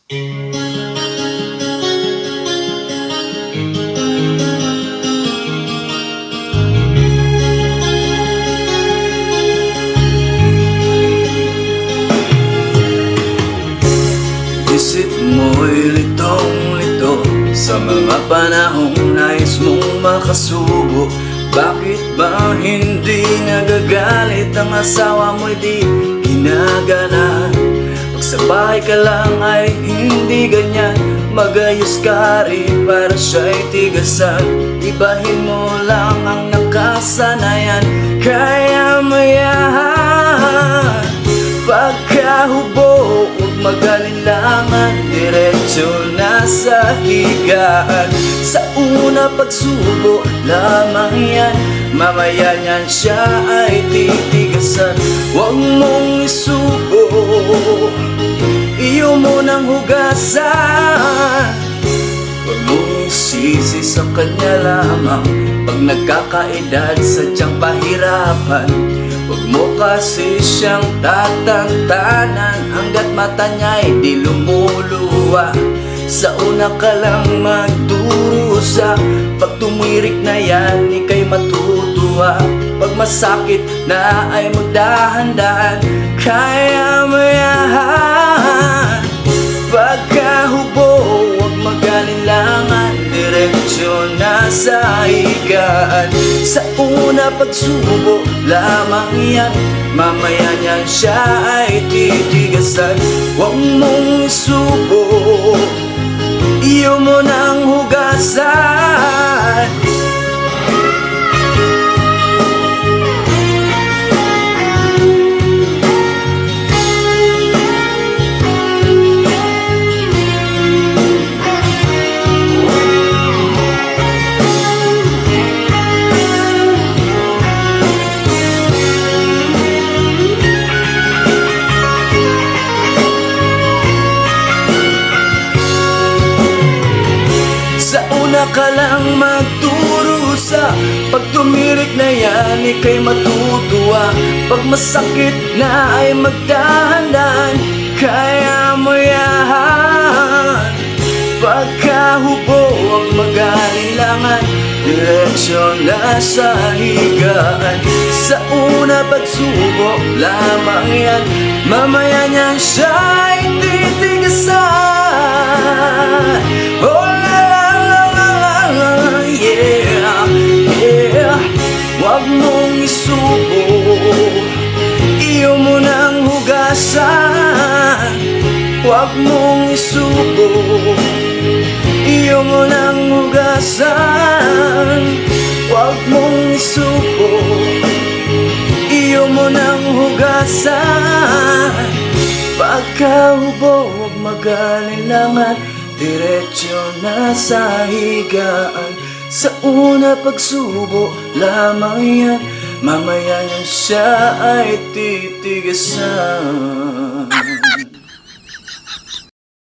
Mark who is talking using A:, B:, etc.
A: Isip mo'y litong-lito sa mga panahong nais mong makasubo. Bakit ba hindi nagagalit ang asawa mo'y di ginagana? Pag sa bahay ka lang ay hindi ganyan, magayos ka rin para siya'y tigasan. Ibahin mo lang ang nakasanayan, kaya mo yan. Pagkahubo, huwag mag-alinlangan, diretso na sa higaan. Sa una pagsubo lamang yan, mamaya niyan siya ay titigasan. Huwag mong isubo, iyo mo nang hugasan. Huwag mong isisi sa kanya lamang, pag nagkakaedad sadyang pahirapan. Huwag mo kasi siyang tatantanan, hanggat mata niya'y di lumuluwa. Sa una ka lang magdurusa, pag tumirik na yan, ika'y matutuwa. Pag masakit na ay magdahan-dahan, kaya mo yan. Pagkahubo, huwag mag-alinlangan, diretsyo na sa higaan. Sa una pagsubo lamang yan, mamaya niyan siya ay titigasan. Huwag mong isubo, iyo mo nang hugasan. Ka lang magturusa, pag tumirik na yan, ika'y matutuwa. Pag masakit na ay magdahan-dahan, kaya mo yan. Pagkahubo, huwag mag-alinlangan, diretsyo na sa higaan. Sa una pagsubo lamang yan, mamaya niyan siya'y titigasan. Oh, yeah, yeah. Huwag mong isubo, iyo mo nang hugasan. Huwag mong isubo, iyo mo nang hugasan. Huwag mong isubo, iyo mo nang hugasan. Pagkahubo, huwag mag-alinlangan, diretsyo na sa higaan. Sa una pagsubo lamang yan, mamaya niyan siya ay titigasan.